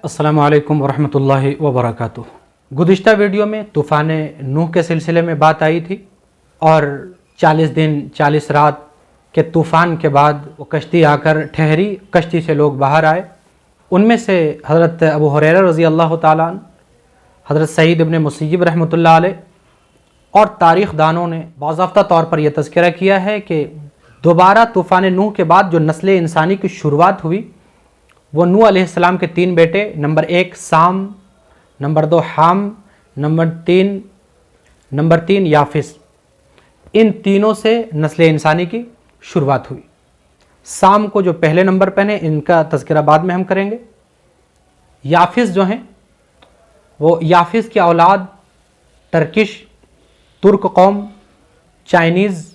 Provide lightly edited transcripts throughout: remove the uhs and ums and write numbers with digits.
अस्सलामु अलैकुम वरहमतुल्लाहि वबरकातुह। गुज़िश्ता वीडियो में तूफ़ान नूह के सिलसिले में बात आई थी और 40 दिन 40 रात के तूफ़ान के बाद वो कश्ती आकर ठहरी, कश्ती से लोग बाहर आए। उनमें से हज़रत अबू हुरैरा रज़ी अल्लाह ताला अन्हु, हज़रत सईद इब्न मुसय्यब रहमतुल्लाह अलैह और तारीख़ दानों ने बाज़ाफ़्ता तौर पर यह तज़किरा किया है कि दोबारा तूफ़ान नूह के बाद जो नस्ल इंसानी की शुरुआत हुई वो नूह अलैहिस्सलाम के 3 बेटे, नंबर 1 साम, नंबर 2 हाम, नंबर 3 याफिस, इन तीनों से नस्ल इंसानी की शुरुआत हुई। साम को जो पहले नंबर पर हैं इनका तज़किरा बाद में हम करेंगे। याफिस जो हैं वो याफिस की औलाद टर्किश, तुर्क कौम, चाइनीज़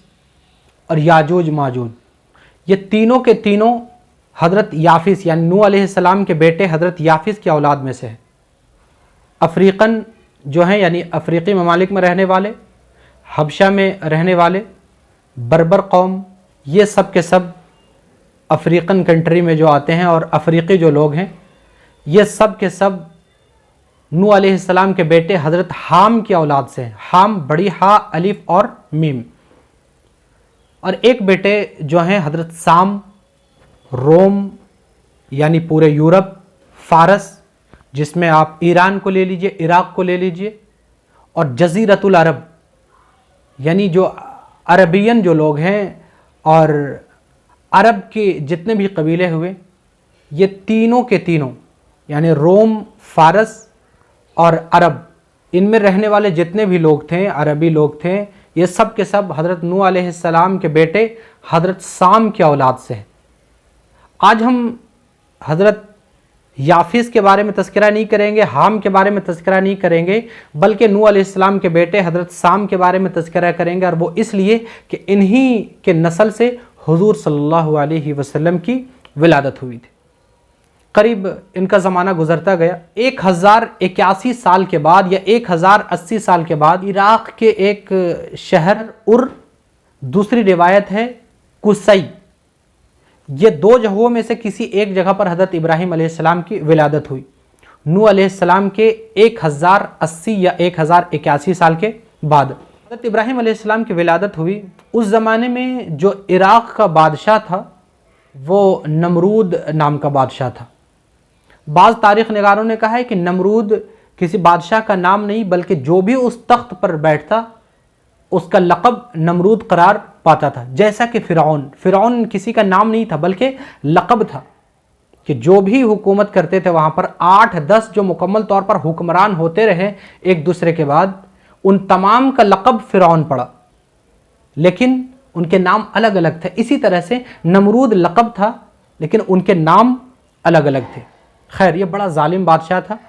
और याजूज माजूज, ये तीनों के तीनों हज़रत याफिस यानी नूह अलैहिस्सलाम के बेटे हज़रत याफिस की औलाद में से है। अफ्रीकन जो हैं यानी अफ्रीकी ममालिक में रहने वाले, हबशा में रहने वाले, बर्बर कौम, ये सब के सब अफ्रीकन कंट्री में जो आते हैं और अफ्रीकी जो लोग हैं ये सब के सब नूह अलैहिस्सलाम के बेटे हज़रत हाम की औलाद से हैं। हाम बड़ी हा, अलिफ और मीम। और एक बेटे जो हैं हज़रत साम, रोम यानी पूरे यूरोप, फ़ारस जिसमें आप ईरान को ले लीजिए, इराक़ को ले लीजिए, और जज़ीरतुल अरब यानी जो अरबियन जो लोग हैं और अरब के जितने भी कबीले हुए, ये तीनों के तीनों यानी रोम, फ़ारस और अरब, इनमें रहने वाले जितने भी लोग थे, अरबी लोग थे, ये सब के सब हज़रत नूह अलैहिस्सलाम के बेटे हज़रत साम की औलाद से हैं। आज हम हज़रत याफिस के बारे में तज़किरा नहीं करेंगे, हाम के बारे में तज़किरा नहीं करेंगे, बल्कि नूह अलैहिस्सलाम के बेटे हज़रत साम के बारे में तज़किरा करेंगे। और वो इसलिए कि इन्हीं के नस्ल से हुज़ूर सल्लल्लाहु अलैहि वसल्लम की विलादत हुई थी। करीब इनका ज़माना गुज़रता गया। 1081 साल के बाद या 1080 साल के बाद इराक़ के एक शहर उर, दूसरी रिवायत है कुसई, ये दो जगहों में से किसी एक जगह पर हज़रत इब्राहीम अलैहिस्सलाम की विलादत हुई। नूह अलैहिस्सलाम के 1080 या 1081 साल के बाद हज़रत इब्राहीम अलैहिस्सलाम की विलादत हुई। उस ज़माने में जो इराक़ का बादशाह था वो नमरूद नाम का बादशाह था। बाज़ तारीख़ निगारों ने कहा है कि नमरूद किसी बादशाह का नाम नहीं, बल्कि जो भी उस तख्त पर बैठता उसका लक़ब नमरूद करार पाता था। जैसा कि फ़िरऔन किसी का नाम नहीं था बल्कि लक़ब था कि जो भी हुकूमत करते थे वहाँ पर 8-10 जो मुकम्मल तौर पर हुक्मरान होते रहे एक दूसरे के बाद, उन तमाम का लक़ब फ़िरऔन पड़ा, लेकिन उनके नाम अलग अलग थे। इसी तरह से नमरूद लक़ब था लेकिन उनके नाम अलग अलग थे। खैर, ये बड़ा जालिम बादशाह था,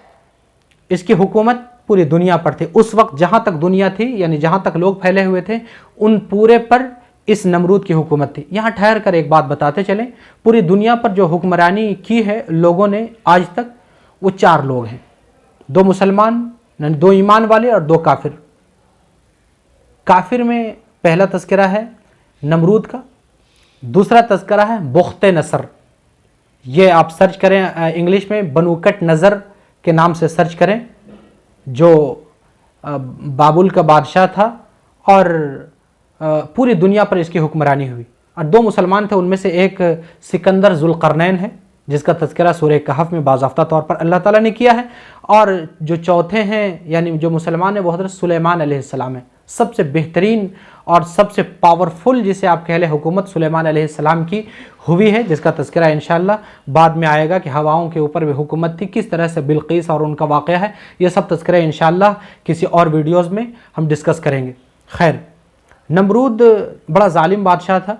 इसकी हुकूमत पूरी दुनिया पर थी। उस वक्त जहाँ तक दुनिया थी यानी जहाँ तक लोग फैले हुए थे उन पूरे पर इस नमरूद की हुकूमत थी। यहाँ ठहर कर एक बात बताते चलें, पूरी दुनिया पर जो हुक्मरानी की है लोगों ने आज तक, वो 4 लोग हैं, 2 मुसलमान, 2 ईमान वाले और 2 काफिर। काफिर में पहला तज़किरा है नमरूद का, दूसरा तज़किरा है बुख्त नसर। ये आप सर्च करें इंग्लिश में, बनूकट नज़र के नाम से सर्च करें, जो बाबुल का बादशाह था और पूरी दुनिया पर इसकी हुक्मरानी हुई। और 2 मुसलमान थे, उनमें से एक सिकंदर ज़ुल्क़रनैन है जिसका तज़किरा सूरह कहफ़ में बाज़ाफ़्ता तौर पर अल्लाह ताला ने किया है। और जो चौथे हैं यानी जो मुसलमान है वो हज़रत सुलेमान अलैहिस्सलाम है। सबसे बेहतरीन और सबसे पावरफुल जिसे आप कह लें हुकूमत सुलेमान अलैहिस्सलाम की हुई है, जिसका तज़किरा इंशाअल्लाह बाद में आएगा कि हवाओं के ऊपर भी हुकूमत थी, किस तरह से बिल्क़ीस और उनका वाक़या है। ये सब तज़किरा इंशाअल्लाह किसी और वीडियोज़ में हम डिस्कस करेंगे। खैर, नमरूद बड़ा जालिम बादशाह था।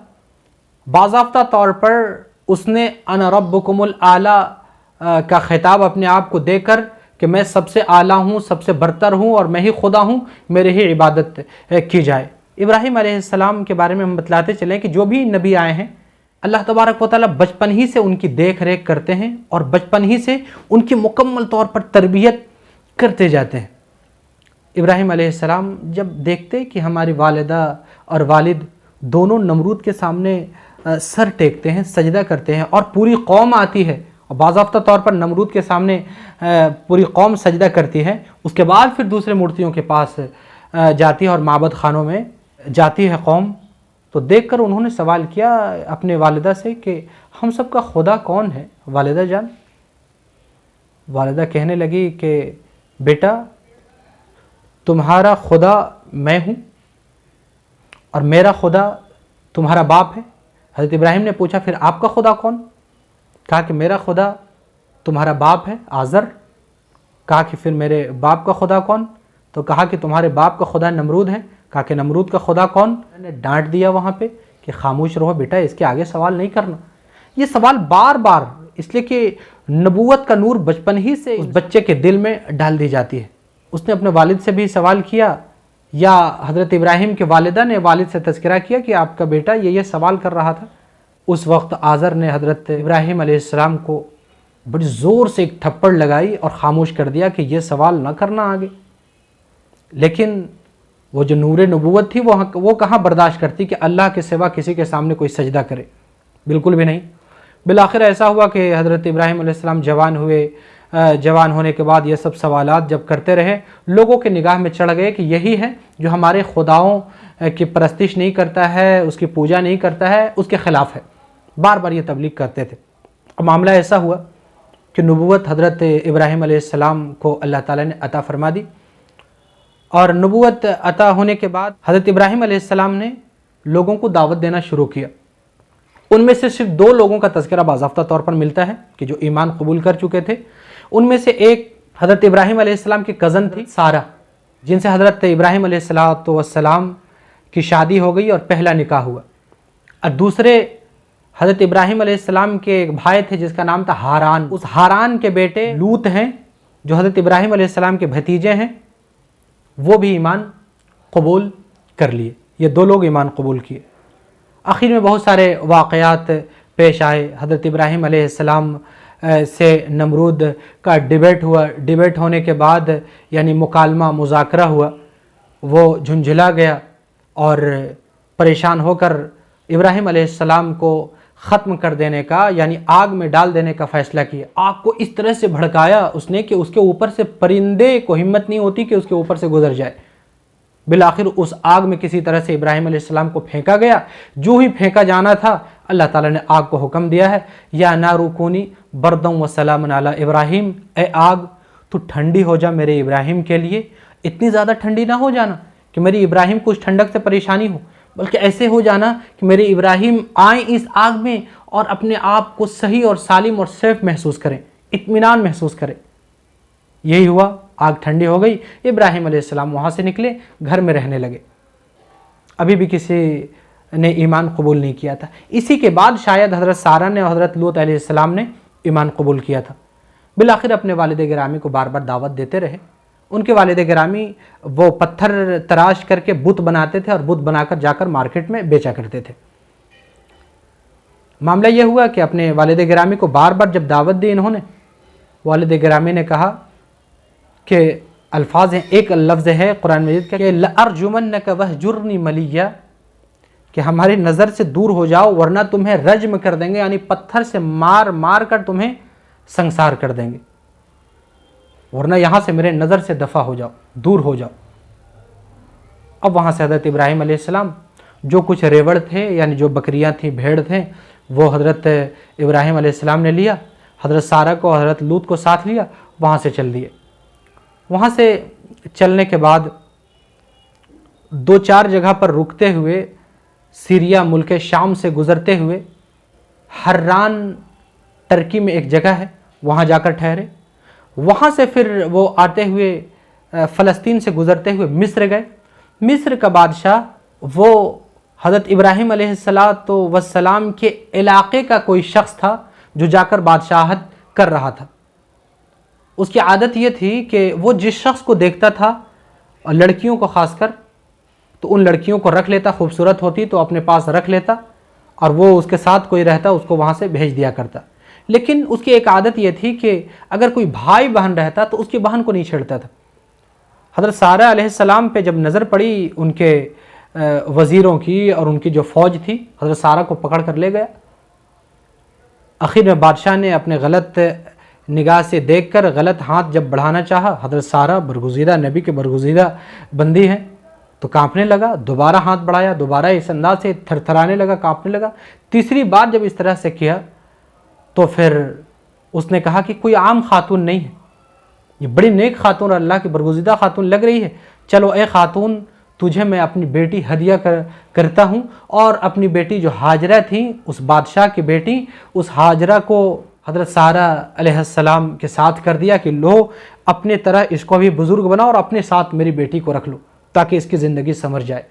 बाज़ाफ़्ता तौर पर उसने अना रब्बुकुमुल आला का ख़िताब अपने आप को देकर कि मैं सबसे आला हूँ, सबसे बरतर हूँ और मैं ही खुदा हूँ, मेरे ही इबादत की जाए। इब्राहीम अलैहिस्सलाम के बारे में हम बतलाते चलें कि जो भी नबी आए हैं अल्लाह तबारक व तआला बचपन ही से उनकी देख रेख करते हैं और बचपन ही से उनकी मुकम्मल तौर पर तरबियत करते जाते हैं। इब्राहीम अलैहिस्सलाम जब देखते कि हमारी वालिदा और वालिद दोनों नमरूद के सामने सर टेकते हैं, सजदा करते हैं और पूरी कौम आती है और बाज़ाफ्ता तौर पर नमरूद के सामने पूरी कौम सजदा करती है, उसके बाद फिर दूसरे मूर्तियों के पास जाती है और माबद खानों में जाती है कौम। तो देखकर उन्होंने सवाल किया अपने वालिदा से कि हम सब का खुदा कौन है वालिदा जान। वालिदा कहने लगी कि बेटा तुम्हारा खुदा मैं हूँ और मेरा खुदा तुम्हारा बाप है। हज़रत इब्राहिम ने पूछा फिर आपका खुदा कौन? कहा कि मेरा खुदा तुम्हारा बाप है आज़र। कहा कि फिर मेरे बाप का खुदा कौन? तो कहा कि तुम्हारे बाप का खुदा नमरूद है। कहा कि नमरूद का खुदा कौन? मैंने डांट दिया वहाँ पे कि खामोश रहो बेटा, इसके आगे सवाल नहीं करना। ये सवाल बार बार, इसलिए कि नबूवत का नूर बचपन ही से उस बच्चे के दिल में डाल दी जाती है। उसने अपने वालिद से भी सवाल किया या हज़रत इब्राहिम के वालिदा ने वालिद से तज़किरा किया कि आपका बेटा ये सवाल कर रहा था। उस वक्त आज़र ने हज़रत इब्राहिम अलैहिस्सलाम को बड़ी ज़ोर से एक थप्पड़ लगाई और ख़ामोश कर दिया कि ये सवाल ना करना आगे। लेकिन वो जो नूर नबूवत थी वो कहाँ बर्दाश्त करती कि अल्लाह के सिवा किसी के सामने कोई सजदा करे, बिल्कुल भी नहीं। बिलाखिर ऐसा हुआ कि हज़रत इब्राहिम अलैहिस्सलाम जवान हुए। जवान होने के बाद ये सब सवालात जब करते रहे, लोगों के निगाह में चढ़ गए कि यही है जो हमारे खुदाओं की परस्तिश नहीं करता है, उसकी पूजा नहीं करता है, उसके ख़िलाफ़ है। बार बार ये तबलीग करते थे। और मामला ऐसा हुआ कि नबूवत हज़रत इब्राहिम अलैहिस्सलाम को अल्लाह ताला ने अता फ़रमा दी। और नबूवत अता होने के बाद हज़रत इब्राहिम अलैहिस्सलाम ने लोगों को दावत देना शुरू किया। उनमें से सिर्फ 2 लोगों का तज़किरा बाज़ाफ्ता तौर पर मिलता है कि जो ईमान कबूल कर चुके थे। उनमें से एक हज़रत इब्राहिम अलैहिस्सलाम की कज़न थी सारा, जिनसे हज़रत इब्राहिम अलैहिस्सलाम की शादी हो गई और पहला निकाह हुआ। और दूसरे हज़रत इब्राहिम अलैहिस्सलाम के एक भाई थे जिसका नाम था हारान। उस हारान के बेटे लूत हैं जो हज़रत इब्राहिम अलैहिस्सलाम के भतीजे हैं, वो भी ईमान कबूल कर लिए। ये 2 लोग ईमान कबूल किए। आखिर में बहुत सारे वाक़यात पेश आए। हज़रत इब्राहिम अलैहिस्सलाम से नमरूद का डिबेट हुआ। डिबेट होने के बाद यानी मुकालमा मुज़ाकरा हुआ, वो झुंझला गया और परेशान होकर इब्राहिम अलैहिस्सलाम को ख़त्म कर देने का यानी आग में डाल देने का फ़ैसला किया। आग को इस तरह से भड़काया उसने कि उसके ऊपर से परिंदे को हिम्मत नहीं होती कि उसके ऊपर से गुजर जाए। बिलाखिर उस आग में किसी तरह से इब्राहिम अलैहिस्सलाम को फेंका गया। जो ही फेंका जाना था, अल्लाह ताला ने आग को हुक्म दिया है, या नारु कूनी बरदम व सलामन अला इब्राहिम, ए आग तू ठंडी हो जा मेरे इब्राहिम के लिए। इतनी ज़्यादा ठंडी ना हो जाना कि मेरी इब्राहिम को उस ठंडक से परेशानी हो, बल्कि ऐसे हो जाना कि मेरे इब्राहिम आए इस आग में और अपने आप को सही और सालिम और सेफ महसूस करें, इत्मीनान महसूस करें। यही हुआ, आग ठंडी हो गई। इब्राहिम अलैहिस्सलाम वहाँ से निकले, घर में रहने लगे। अभी भी किसी ने ईमान कबूल नहीं किया था। इसी के बाद शायद हज़रत सारा ने और हज़रत लूत अलैहिस्सलाम ने ईमान कबूल किया था। बिलाखिर अपने वालिद गिरामी को बार बार दावत देते रहे। उनके वालिद गिरामी वो पत्थर तराश करके बुत बनाते थे और बुत बनाकर जाकर मार्केट में बेचा करते थे। मामला ये हुआ कि अपने वालिद गिरामी को बार बार जब दावत दी इन्होंने, वालिद गिरामी ने कहा कि अल्फाज हैं, एक लफ्ज़ है कुरान मजीद का कि लअरजुमन्नक वहजुरनी मलिया, कि हमारी नज़र से दूर हो जाओ वरना तुम्हें रज्म कर देंगे, यानी पत्थर से मार मार कर तुम्हें संसार कर देंगे, वरना यहाँ से मेरे नज़र से दफ़ा हो जाओ, दूर हो जाओ। अब वहाँ से हज़रत इब्राहिम अलैहिस्सलाम जो कुछ रेवड़ थे यानी जो बकरियाँ थी, भेड़ थे, वो हज़रत इब्राहिम अलैहिस्सलाम ने लिया, हज़रत सारा को हज़रत लूत को साथ लिया, वहाँ से चल दिए। वहाँ से चलने के बाद 2-4 जगह पर रुकते हुए सीरिया मुल्क शाम से गुज़रते हुए हर्रान टर्की में एक जगह है, वहाँ जाकर ठहरे। वहाँ से फिर वो आते हुए फ़लस्तीन से गुज़रते हुए मिस्र गए। मिस्र का बादशाह वो हज़रत इब्राहिम अलैहिस्सलाम के इलाक़े का कोई शख्स था जो जाकर बादशाहत कर रहा था। उसकी आदत ये थी कि वो जिस शख्स को देखता था, और लड़कियों को ख़ासकर, तो उन लड़कियों को रख लेता, खूबसूरत होती तो अपने पास रख लेता, और वो उसके साथ कोई रहता उसको वहाँ से भेज दिया करता। लेकिन उसकी एक आदत ये थी कि अगर कोई भाई बहन रहता तो उसकी बहन को नहीं छेड़ता था। हज़रत सारा अलैहिस्सलाम पे जब नज़र पड़ी उनके वज़ीरों की और उनकी जो फ़ौज थी, हज़रत सारा को पकड़ कर ले गया आखिर में बादशाह ने अपने गलत निगाह से देखकर गलत हाथ जब बढ़ाना चाहा, हज़रत सारा बरगुज़ीदा नबी के बरगुज़ीदा बंदी हैं, तो कांपने लगा। दोबारा हाथ बढ़ाया, दोबारा इस अंदाज से थरथराने लगा, कांपने लगा। तीसरी बार जब इस तरह से किया तो फिर उसने कहा कि कोई आम खातून नहीं है, ये बड़ी नेक खातून, अल्लाह की बरगुज़ीदा खातून लग रही है। चलो ए खातून, तुझे मैं अपनी बेटी हदिया करता हूँ। और अपनी बेटी जो हाजरा थी, उस बादशाह की बेटी, उस हाजरा को हज़रत सारा अलैहिस्सलाम के साथ कर दिया कि लो, अपने तरह इसको भी बुज़ुर्ग बनाओ और अपने साथ मेरी बेटी को रख लो ताकि इसकी ज़िंदगी संवर जाए।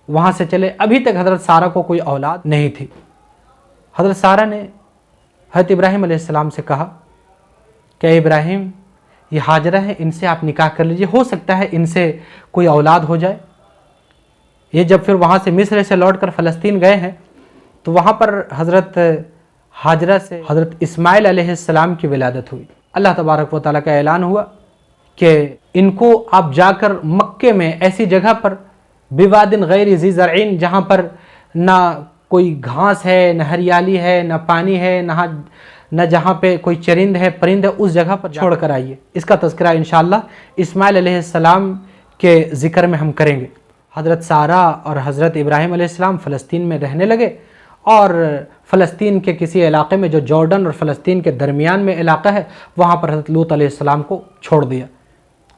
वहाँ से चले। अभी तक हज़रत सारा को कोई औलाद नहीं थी। हज़रत सारा ने हज़रत इब्राहीम अलैहिस्सलाम से कहा कि इब्राहीम, ये हाजरा है, इनसे आप निकाह कर लीजिए, हो सकता है इनसे कोई औलाद हो जाए। ये जब फिर वहाँ से मिस्र से लौटकर फ़लस्तीन गए हैं तो वहाँ पर हज़रत हाजरा से हज़रत इस्माइल अलैहिस्सलाम की विलादत हुई। अल्लाह तबारक व तआला का ऐलान हुआ कि इनको आप जाकर मक्के में ऐसी जगह पर बिवादिन गैर ज़ी ज़रईन, जहाँ पर ना कोई घास है, न हरियाली है, न पानी है, न जहाँ पे कोई चरिंद है, परिंद है, उस जगह पर छोड़ कर आइए। इसका तज़किरा इंशाअल्लाह इस्माइल अलैहिस्सलाम के ज़िक्र में हम करेंगे। हज़रत सारा और हज़रत इब्राहीम अलैहिस्सलाम फ़लस्तीन में रहने लगे और फ़लस्तीन के किसी इलाक़े में जो जॉर्डन और फ़लस्तीन के दरमियान में इलाक़ा है, वहाँ पर हज़रत लूत अलैहिस्सलाम को छोड़ दिया।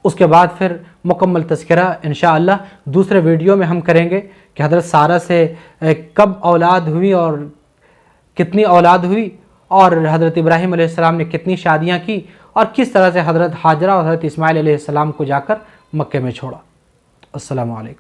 उसके बाद फिर मुकम्मल तज़किरा इंशाअल्लाह दूसरे वीडियो में हम करेंगे कि हज़रत सारा से कब औलाद हुई और कितनी औलाद हुई, और हज़रत इब्राहीम अलैहिस्सलाम ने कितनी शादियाँ की, और किस तरह से हज़रत हाजरा और हज़रत इस्माइल अलैहिस्सलाम को जाकर मक्के में छोड़ा। अस्सलामु अलैकुम।